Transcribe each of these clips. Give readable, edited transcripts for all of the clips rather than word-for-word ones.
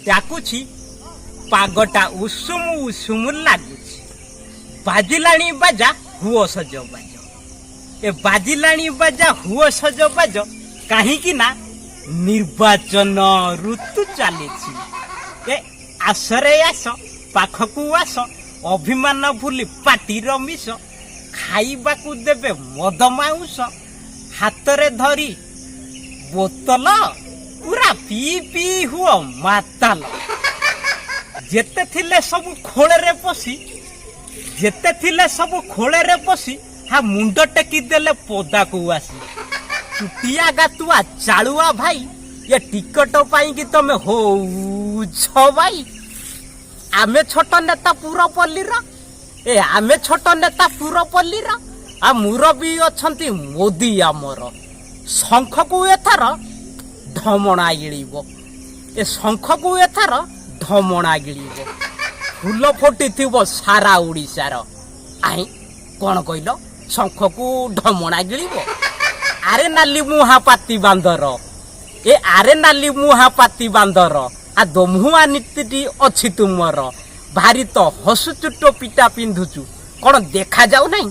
डाकुछि पागटा उषुम उषुम लागुछि बाजिलाणी बाजा हुओ सज बाज ए बाजिलाणी बाजा हुओ सज बाज कहीं ना निर्वाचन ऋतु चली ए आसरे आस पाखकू आस अभिमान भूली पाटीर मिश खाइबा को देबे मद माउस हातरे धरी बोतल पूरा पी पी हुओ माताल जेते थिले सब खोले रे पसी जेते थिले सब खोले रे पसी हा मुंड टेकी देले पोदा को आसी चुटिया गातुआ चालुआ भाई ये टिकट पाई कि तमे हो छ भाई आमे छोट नेता पुरपल्ली ए आमे छोट नेता पुरपल्ली आ मुरबी अछंती मोदी आमर शंख को एथार ढमणा गिळिबो ए शंख को एथार ढमणा गिळिबो फूल फुटिथिबो सारा ओडिसार आई कोन कइलो शंख को ढमणा गिळिबो आरे नाली मुहा पाती बांदर ए आरे नाली मुहा पाती बांदर आ दमुआ नीति अच्छी तुमर भारी तो हसुचु टोपीटा पिंधुचु कौन देखा जाऊ नहीं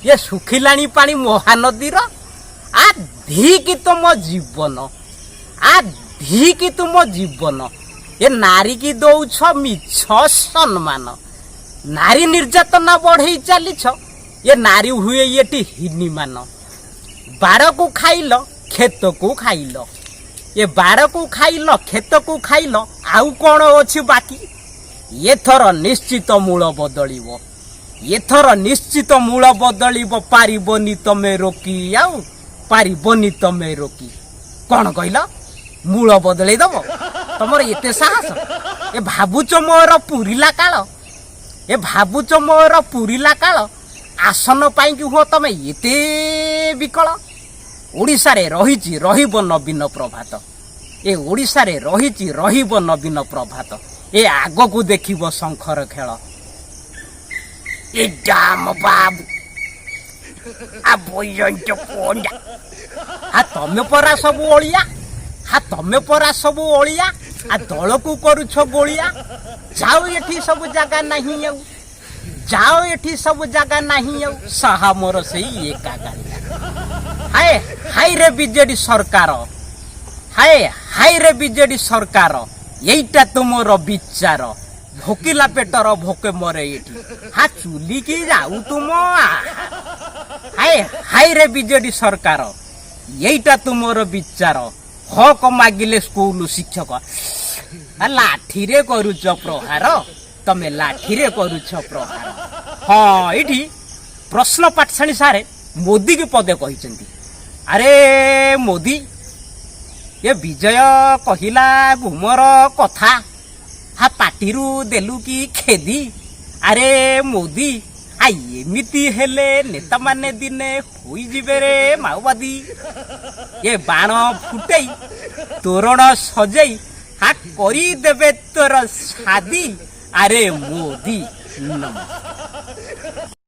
ये सुखिलाणी पानी महानदीर आ धी तुम जीवन आ धी तुम जीवन ये नारी की दौछ मिछ सम्मान नारी निर्यातना बढ़ई चली ये नारी हुए ये हिनी मान बाड़ को खाइल खेत को खाइल ये बाड़ को खाइल खेत को खाइल आउ कौन अच्छी बाकी ये थर निश्चित मूल बदलिबो ये थर निश्चित मूल बदलिबो पारिबनी तमे रोकी आउ पारिबनी तमे रोकी कौन कहल मूल बदलई दब तमर एते साहस ए भाबुच मोर पुरिला काल ए भाबुच मोर पुरिला काल आसन पाई कि हो तमे एते विकल ओडिशा रे रहिछि रहिबो नवीन प्रभात ए ओडिशा रे रहिछि रहिबो नवीन प्रभात ए आगो को देखिबो शंकर खेल ए डाम बाबू आ बोयंट कोंडा आ तमे परा सब ओलिया हा तमे परा सब ओलिया आ दल को करूछ गोलिया जाओ एठी सब जगह नहीं आउ जाओ एठी सब जगह नहीं आउ साहा मोर सेई एका गाड़ी हाय हाय रे बीजेडी सरकार हाय हाय रे बीजेडी सरकार यहीटा तुमर विचार भोकिला पेटर भोके मरे एठी हा चुली की जाऊ तुम हाय हाय रे बीजेडी सरकार यहीटा तुमर विचार हक मागिले स्कूल शिक्षक लाठी रे करूच प्रहार तमे लाठी रे करूच प्रहार हाँ एठी प्रश्न पाठशाणी सारे मोदी के पदे कहिसेंती अरे मोदी ये विजय कहिला गुमर कथा हा पाटीरू देलु की खेदी अरे मोदी आ एमिति हेले नेता माने दिने होई जिबे रे माओवादी ये बाण फुटई तोरण सजई हा करी देबे तोर शादी अरे मोदी नमस्कार।